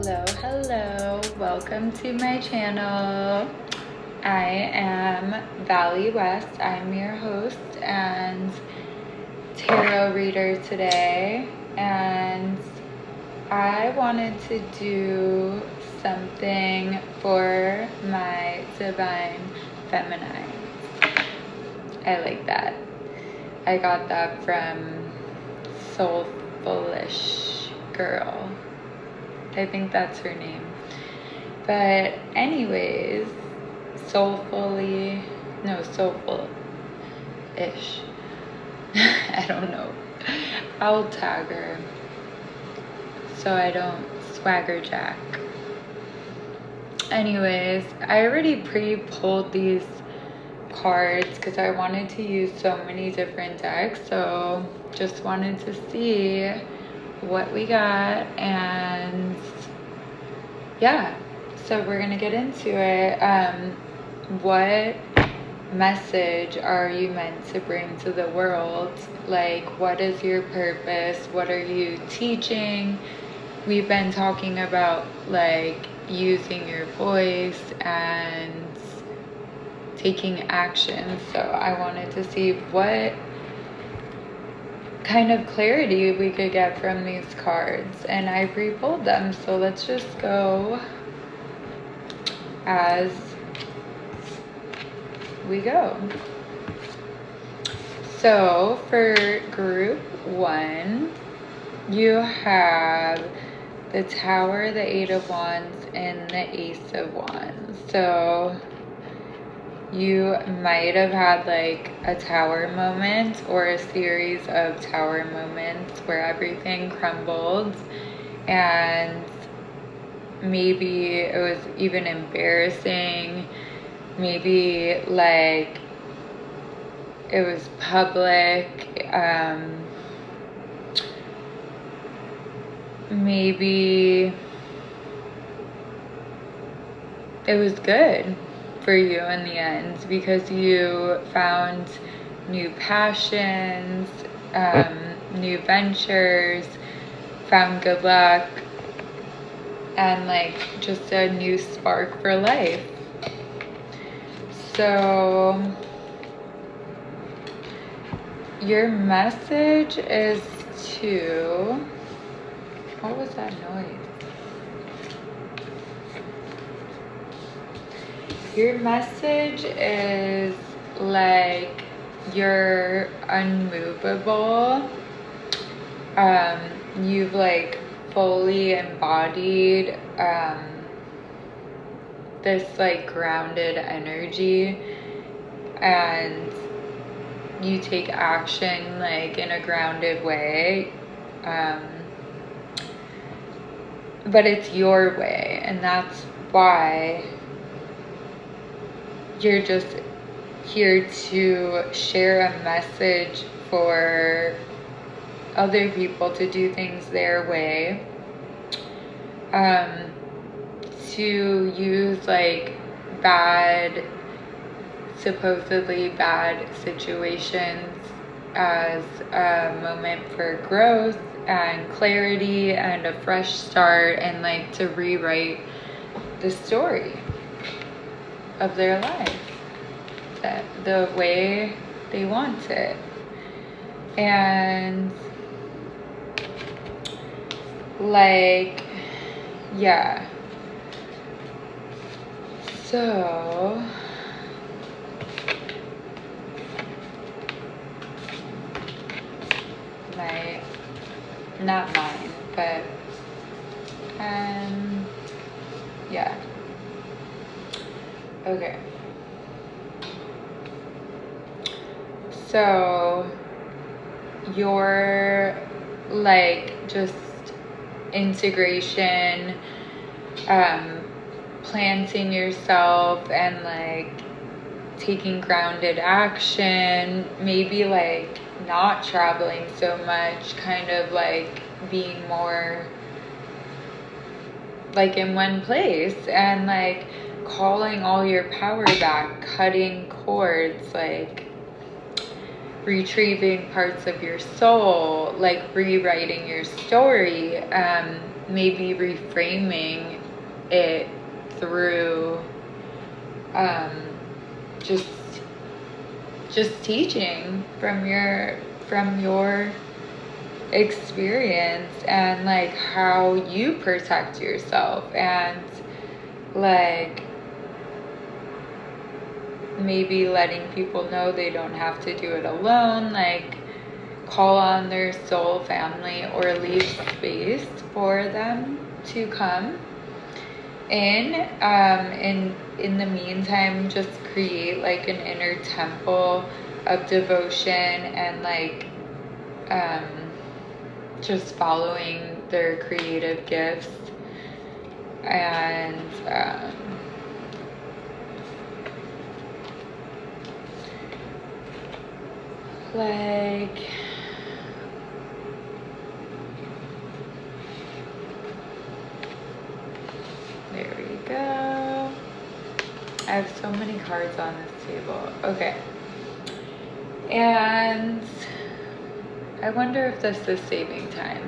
Hello. Welcome to my channel. I am Valley West. I'm your host and tarot reader today. And I wanted to do something for my divine feminine. I like that. I got that from Soulfulish Girl. I think that's her name. But anyways, soulful-ish. I don't know. I'll tag her so I don't swagger jack. Anyways, I already pre-pulled these cards because I wanted to use so many different decks, so just wanted to see what we got. And yeah, so we're gonna get into it. What message are you meant to bring to the world? Like, what is your purpose? What are you teaching? We've been talking about like using your voice and taking action, so I wanted to see what kind of clarity we could get from these cards, and I pre-pulled them, so let's just go as we go. So for group 1, you have the Tower, the 8 of Wands, and the Ace of Wands. So you might have had like a tower moment or a series of tower moments where everything crumbled, and maybe it was even embarrassing. Maybe like it was public. Maybe it was good for you in the end because you found new passions, new ventures, found good luck, and like just a new spark for life. So your message is to, what was that noise? Your message is like you're unmovable. You've like fully embodied this like grounded energy, and you take action like in a grounded way. But it's your way, and that's why you're just here to share a message for other people to do things their way, to use like supposedly bad situations as a moment for growth and clarity and a fresh start, and like to rewrite the story of their life the way they want it. And like, yeah, so not mine, but yeah. Okay. So your like just integration, planting yourself and like taking grounded action, maybe like not traveling so much, kind of like being more like in one place, and like calling all your power back, cutting cords, like retrieving parts of your soul, like rewriting your story, maybe reframing it through just teaching from your experience, and like how you protect yourself, and like maybe letting people know they don't have to do it alone, like call on their soul family or leave space for them to come in. And in the meantime, just create like an inner temple of devotion, and like just following their creative gifts, and like there we go. I have so many cards on this table. Okay. And I wonder if this is saving time.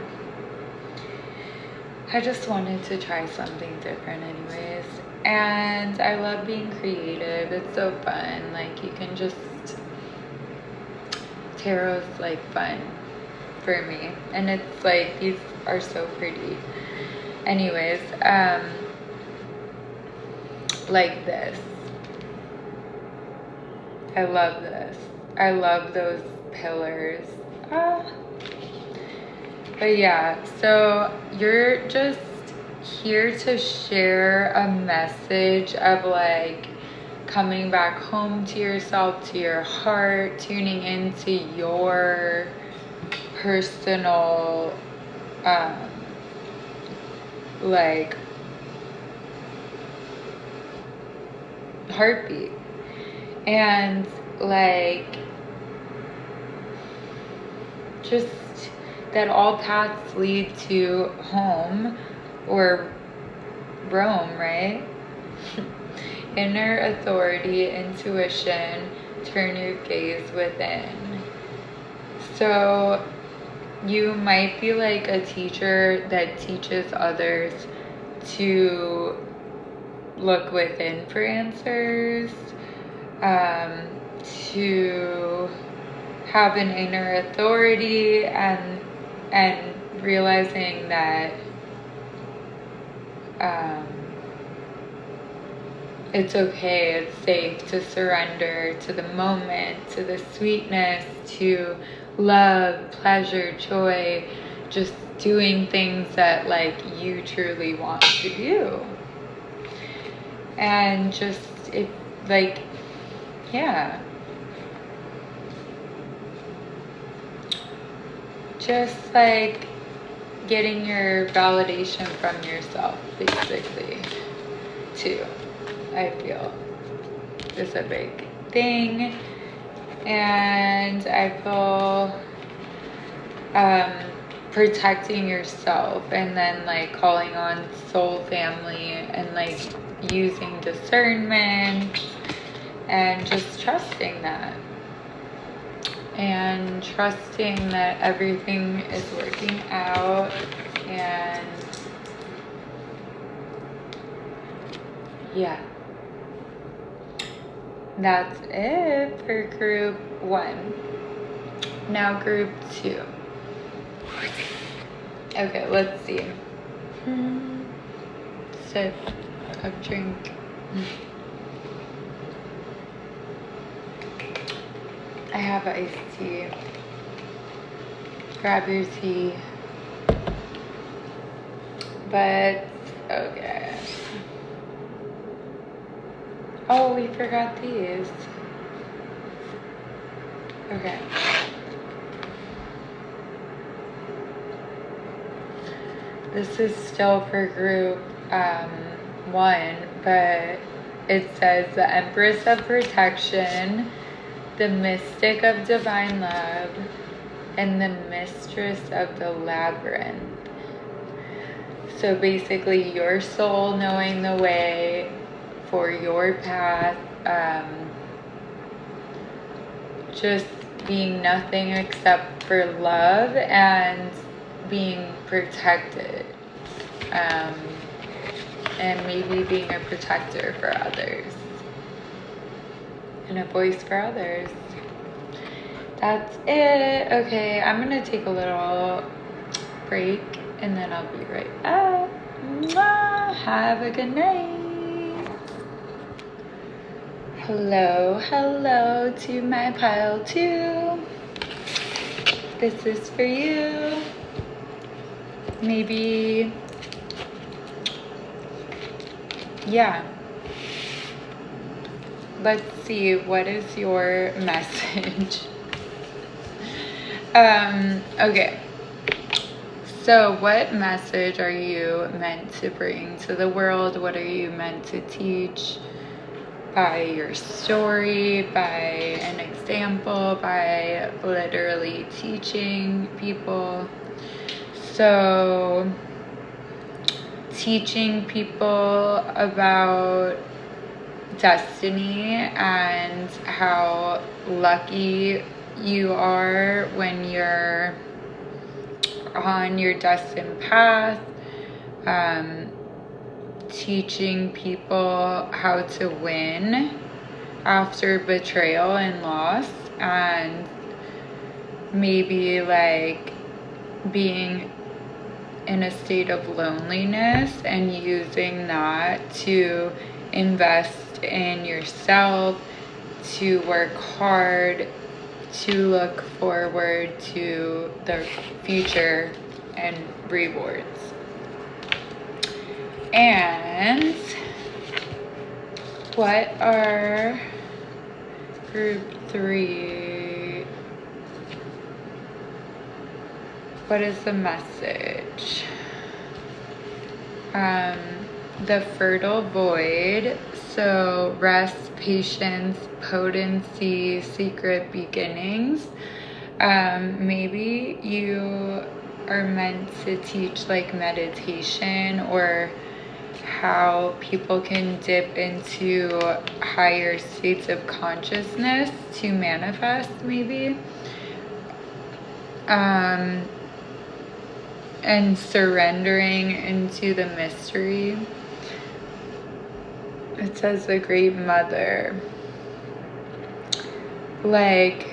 I just wanted to try something different anyways. And I love being creative. It's so fun. Like you can just, tarot's like fun for me. And it's like, these are so pretty. Anyways, like this. I love this. I love those pillars. But yeah, so you're just here to share a message of like coming back home to yourself, to your heart, tuning into your personal like heartbeat, and like just that all paths lead to home or Rome, right? Inner authority, intuition, turn your gaze within. So you might be like a teacher that teaches others to look within for answers, to have an inner authority, and realizing that it's okay, it's safe to surrender to the moment, to the sweetness, to love, pleasure, joy, just doing things that like you truly want to do. And just, it like, yeah, just like getting your validation from yourself, basically, too, I feel is a big thing. And I feel protecting yourself, and then like calling on soul family, and like using discernment, and just trusting that, and trusting that everything is working out. And yeah, that's it for group 1. Now group 2. Okay, let's see. Sip of drink. I have iced tea. Grab your tea. But, okay. Oh, we forgot these. Okay. This is still for group 1, but it says the Empress of Protection, the Mystic of Divine Love, and the Mistress of the Labyrinth. So basically your soul knowing the way for your path, just being nothing except for love and being protected. and maybe being a protector for others and a voice for others. That's it. Okay, I'm gonna take a little break and then I'll be right back. Mwah! Have a good night. Hello to my pile 2. This is for you. Maybe, yeah. Let's see, what is your message? Okay. So what message are you meant to bring to the world? What are you meant to teach by your story, by an example, by literally teaching people? So teaching people about destiny and how lucky you are when you're on your destined path. Teaching people how to win after betrayal and loss, and maybe like being in a state of loneliness and using that to invest in yourself, to work hard, to look forward to the future and rewards. And what are group 3? What is the message? The fertile void. So rest, patience, potency, secret beginnings. Maybe you are meant to teach like meditation, or how people can dip into higher states of consciousness to manifest, maybe. And surrendering into the mystery. It says the Great Mother. Like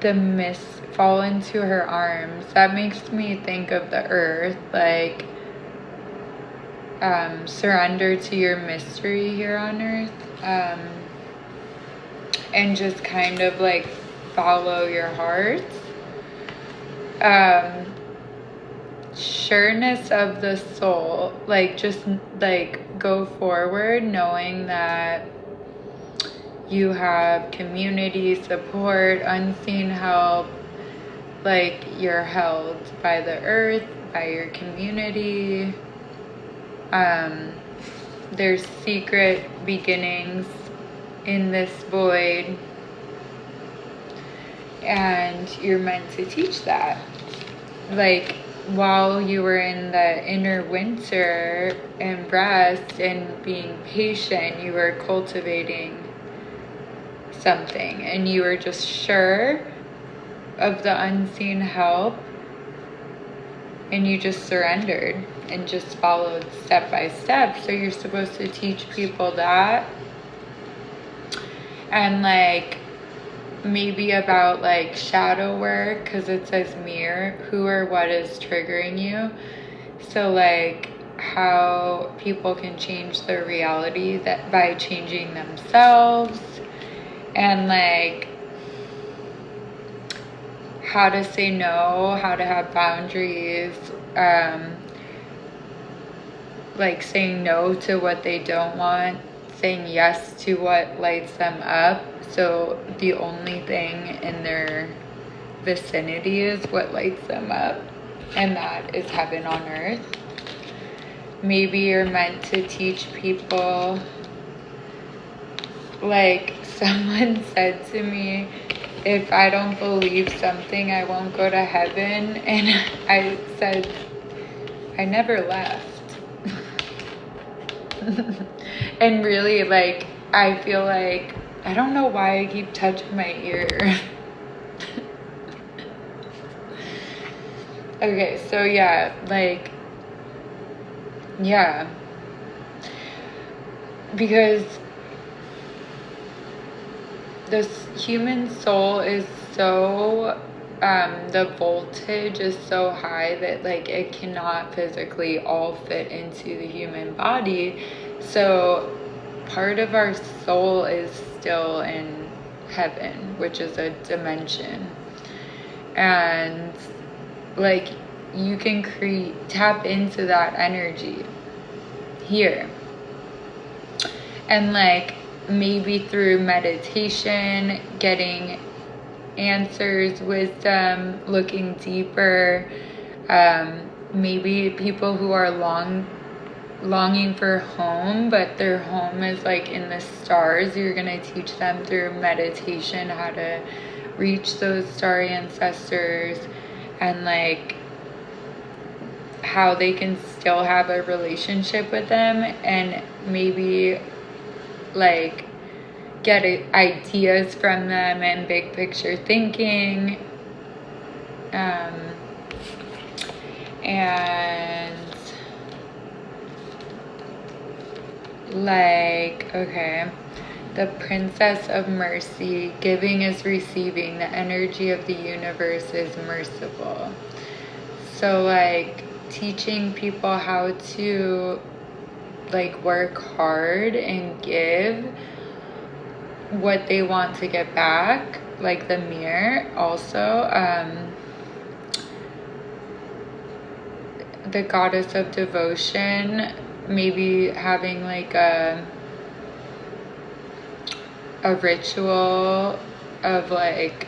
the mist, fall into her arms. That makes me think of the earth, like surrender to your mystery here on earth, and just kind of like follow your heart. Sureness of the soul, like just like go forward knowing that you have community support, unseen help, like you're held by the earth, by your community. There's secret beginnings in this void, and you're meant to teach that. Like while you were in the inner winter and rest and being patient, you were cultivating something, and you were just sure of the unseen help, and you just surrendered and just followed step by step. So you're supposed to teach people that, and like maybe about like shadow work, because it says mirror who or what is triggering you. So like how people can change their reality that by changing themselves, and like how to say no, how to have boundaries, like saying no to what they don't want, saying yes to what lights them up. So the only thing in their vicinity is what lights them up, and that is heaven on earth. Maybe you're meant to teach people, like someone said to me, if I don't believe something, I won't go to heaven. And I said, I never left. And really, like, I feel like, I don't know why I keep touching my ear. Okay, so yeah, like, Yeah. Because this human soul is so, the voltage is so high that like it cannot physically all fit into the human body. So part of our soul is still in heaven, which is a dimension. And like you can tap into that energy here. And like maybe through meditation, getting answers, wisdom, looking deeper, maybe people who are longing for home, but their home is like in the stars, you're going to teach them through meditation how to reach those starry ancestors, and like how they can still have a relationship with them, and maybe like get ideas from them and big picture thinking. And like, okay, the Princess of Mercy, giving is receiving, the energy of the universe is merciful. So like teaching people how to like work hard and give what they want to get back, like the mirror also. The goddess of devotion, maybe having like a ritual of like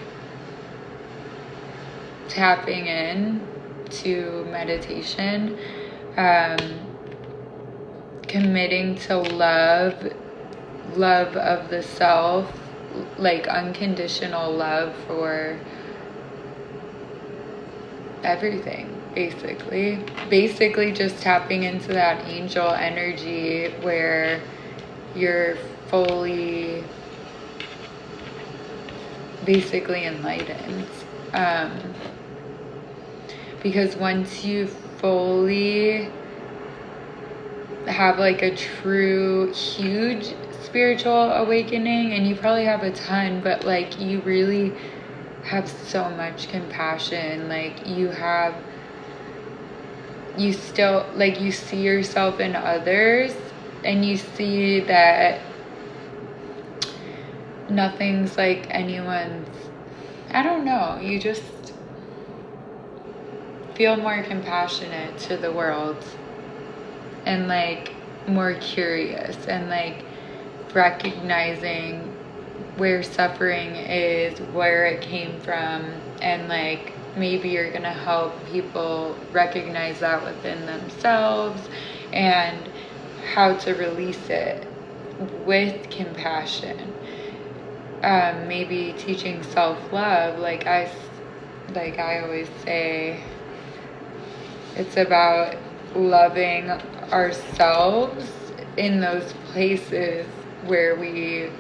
tapping in to meditation, committing to love of the self, like unconditional love for everything, basically just tapping into that angel energy where you're fully basically enlightened, because once you fully have like a true huge spiritual awakening, and you probably have a ton, but like you really have so much compassion, like you still like you see yourself in others, and you see that nothing's like anyone's, I don't know, you just feel more compassionate to the world, and like more curious, and like recognizing where suffering is, where it came from, and like maybe you're gonna help people recognize that within themselves and how to release it with compassion. Maybe teaching self-love, like I always say, it's about loving ourselves in those places where we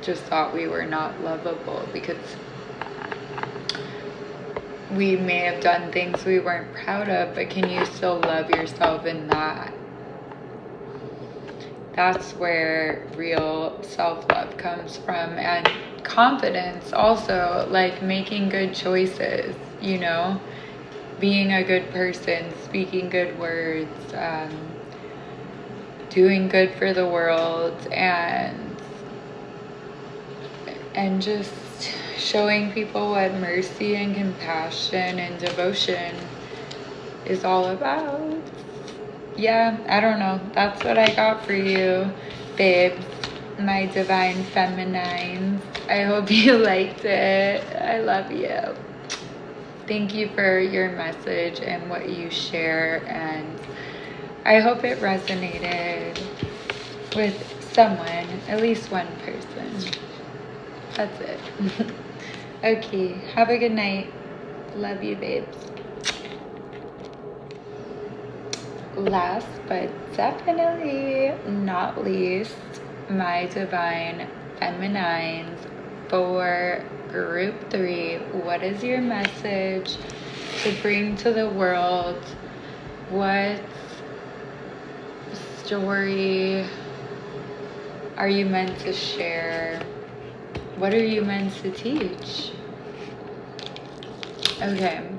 just thought we were not lovable, because we may have done things we weren't proud of, but can you still love yourself in that? That's where real self-love comes from, and confidence also, like making good choices, you know, being a good person, speaking good words, doing good for the world, and just showing people what mercy and compassion and devotion is all about. Yeah, I don't know. That's what I got for you, babes, my divine feminines. I hope you liked it. I love you. Thank you for your message and what you share, and I hope it resonated with someone, at least one person. That's it. Okay, have a good night. Love you, babes. Last but definitely not least, my divine feminines, for group 3, what is your message to bring to the world? What story are you meant to share? What are you meant to teach? Okay.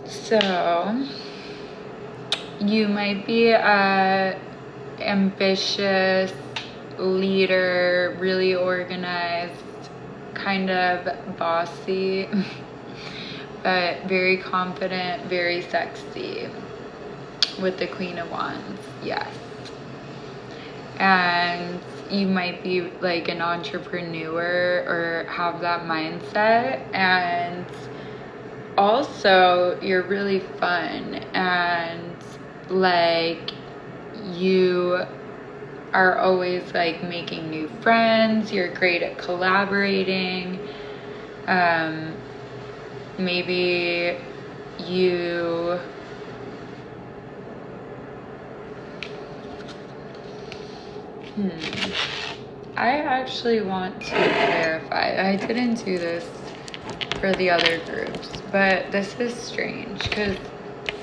So, you might be a ambitious leader, really organized, kind of bossy, but very confident, very sexy, with the Queen of Wands, yes. And you might be like an entrepreneur or have that mindset, and also you're really fun, and like you are always like making new friends. You're great at collaborating. Maybe you I actually want to clarify. I didn't do this for the other groups, but this is strange because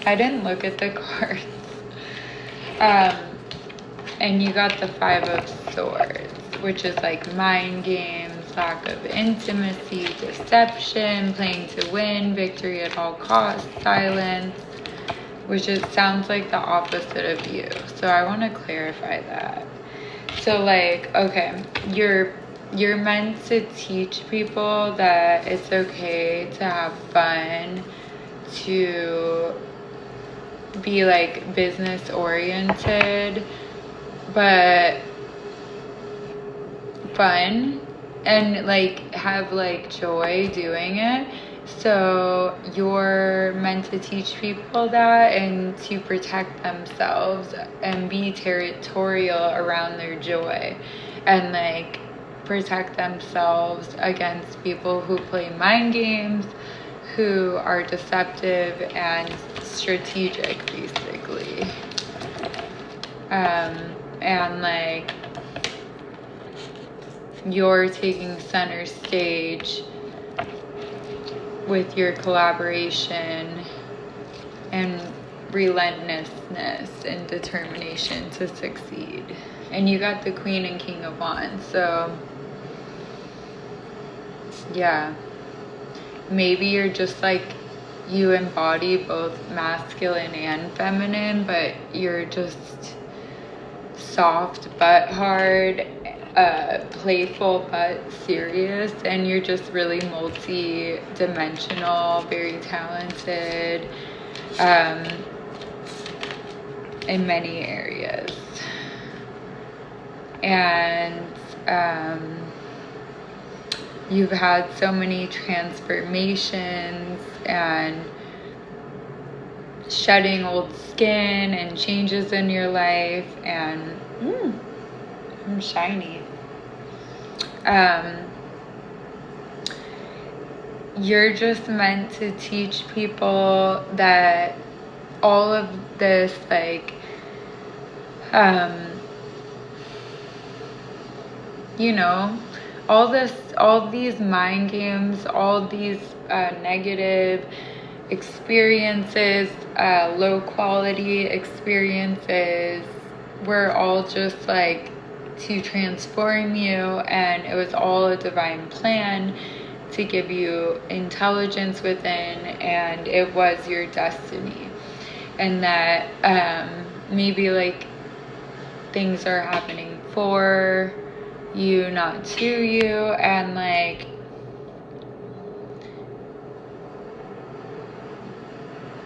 I didn't look at the cards. And you got the Five of Swords, which is like mind games, lack of intimacy, deception, playing to win, victory at all costs, silence, which sounds like the opposite of you. So I want to clarify that. So like, okay, you're meant to teach people that it's okay to have fun, to be like business oriented, but fun, and like have like joy doing it. So you're meant to teach people that, and to protect themselves and be territorial around their joy, and like protect themselves against people who play mind games, who are deceptive and strategic, basically. And like you're taking center stage with your collaboration and relentlessness and determination to succeed. And you got the Queen and King of Wands, so yeah, maybe you're just like, you embody both masculine and feminine, but you're just soft but hard, playful but serious, and you're just really multi-dimensional, very talented in many areas. And you've had so many transformations and shedding old skin and changes in your life, and I'm shiny. You're just meant to teach people that all of this, like, you know, all these mind games, all these negative experiences, low quality experiences, were all just like to transform you, and it was all a divine plan to give you intelligence within, and it was your destiny. And that maybe like things are happening for you, not to you, and like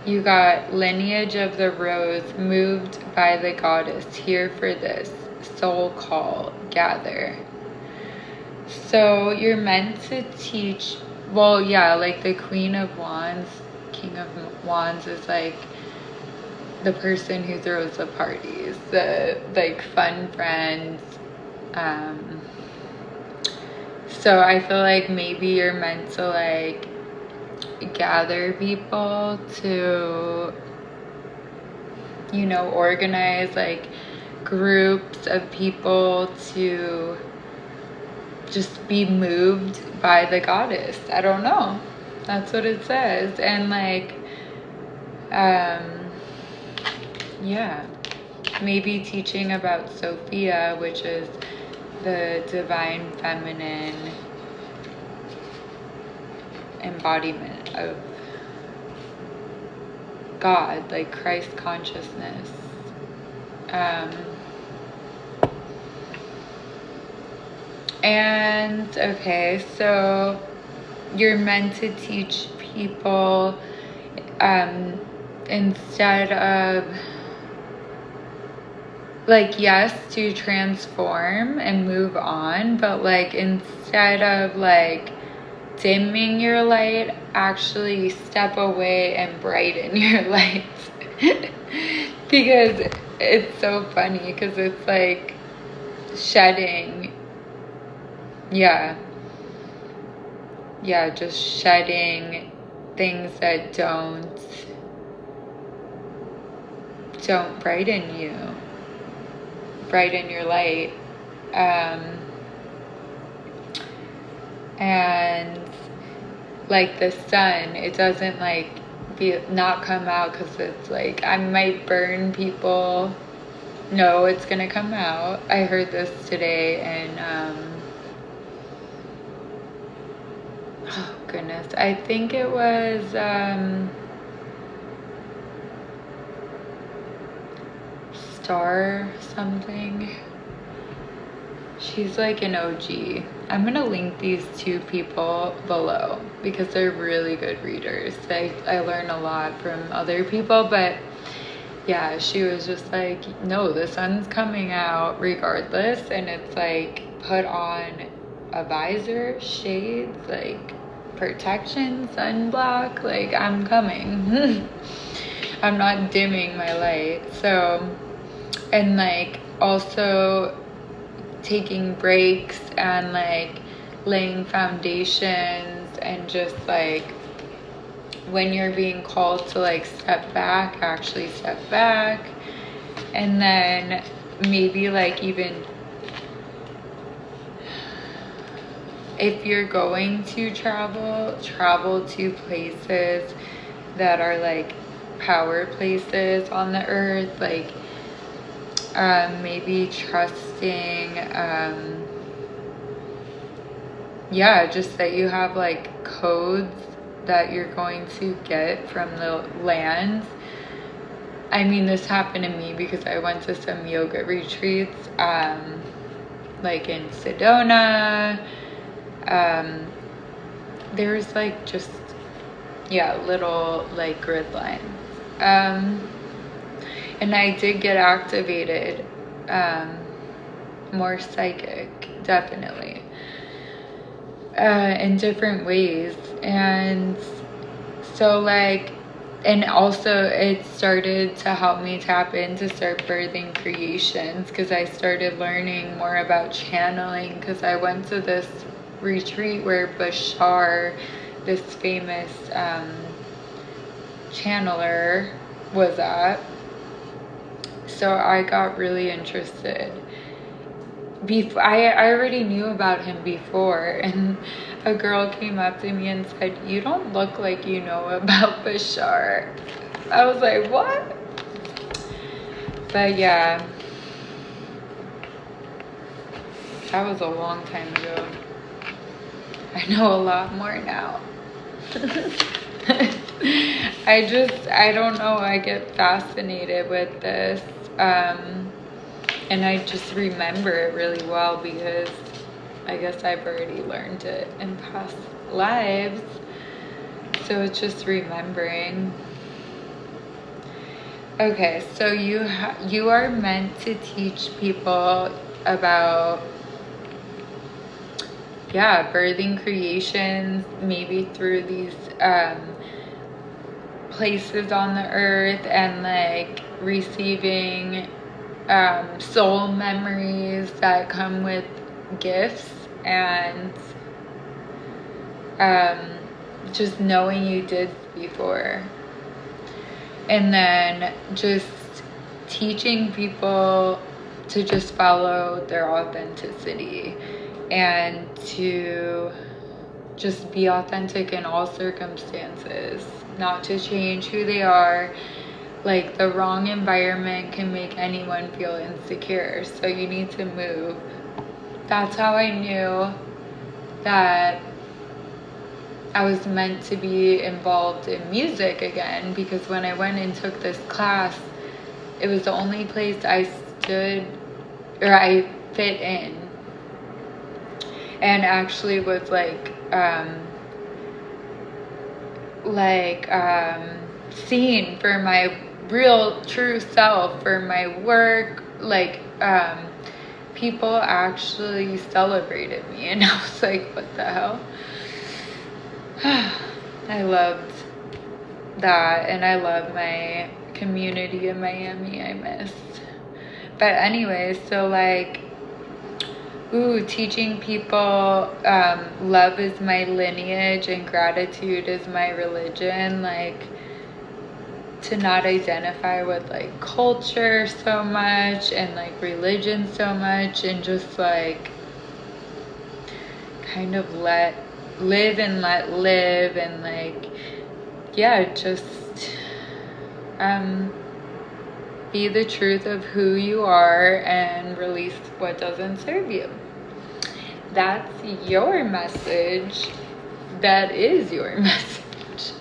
you got lineage of the rose, moved by the goddess, here for this soul call, gather. So you're meant to teach, well, yeah, like the Queen of Wands, King of Wands is like the person who throws the parties, the like fun friends. So I feel like maybe you're meant to like gather people to, you know, organize like groups of people to just be moved by the goddess. I don't know. That's what it says. And like, yeah, maybe teaching about Sophia, which is the divine feminine embodiment of God, like Christ consciousness. And okay, so you're meant to teach people instead of, like, yes, to transform and move on, but like instead of like dimming your light, actually step away and brighten your light. Because it's so funny, because it's like shedding, yeah, just shedding things that don't brighten you, brighten your light. And like the sun, it doesn't like not come out because it's like I might burn people. No, it's gonna come out. I heard this today, and oh goodness, I think it was Star something. She's like an OG. I'm gonna link these two people below because they're really good readers. I learn a lot from other people, but yeah, she was just like, no, the sun's coming out regardless, and it's like, put on a visor, shades, like protection, sunblock, like I'm coming. I'm not dimming my light. So, and like also taking breaks and like laying foundations, and just like when you're being called to like step back, actually step back. And then maybe like even if you're going to travel to places that are like power places on the earth, like maybe trusting, just that you have like codes that you're going to get from the lands. I mean, this happened to me because I went to some yoga retreats, like in Sedona. There's like just, little like grid lines. And I did get activated, more psychic, definitely, in different ways. And so like, and also it started to help me tap into start birthing creations, because I started learning more about channeling, because I went to this retreat where Bashar, this famous channeler, was at. So I got really interested. I already knew about him before, and a girl came up to me and said, "You don't look like you know about Bashar." I was like, what? But yeah, that was a long time ago. I know a lot more now. I don't know, I get fascinated with this. And I just remember it really well because I guess I've already learned it in past lives. So it's just remembering. Okay, so you are meant to teach people about, birthing creations, maybe through these places on the earth, and like receiving soul memories that come with gifts, and just knowing you did before. And then just teaching people to just follow their authenticity and to just be authentic in all circumstances, not to change who they are, Like, the wrong environment can make anyone feel insecure, so you need to move. That's how I knew that I was meant to be involved in music again, because when I went and took this class, it was the only place I fit in, and actually was seen for my real true self, for my work. People actually celebrated me, and I was like, what the hell? I loved that, and I love my community in Miami. I missed. But anyway, so teaching people love is my lineage and gratitude is my religion. To not identify with culture so much and religion so much, and just kind of live and let live, and just be the truth of who you are and release what doesn't serve you. That's your message. That is your message.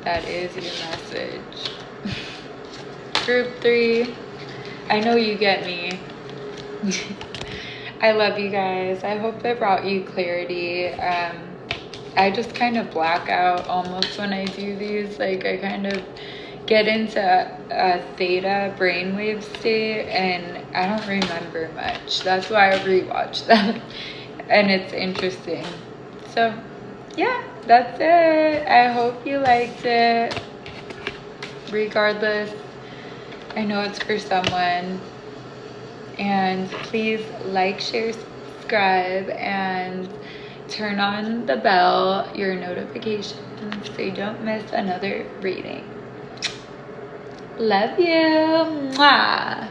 That is your message. Group 3. I know you get me. I love you guys. I hope it brought you clarity. I just kind of black out almost when I do these. I kind of get into a theta brainwave state, and I don't remember much. That's why I rewatch them. And it's interesting. So, yeah, that's it. I hope you liked it. Regardless, I know it's for someone. And please like, share, subscribe, and turn on the bell, your notifications, so you don't miss another reading. Love you. Mwah.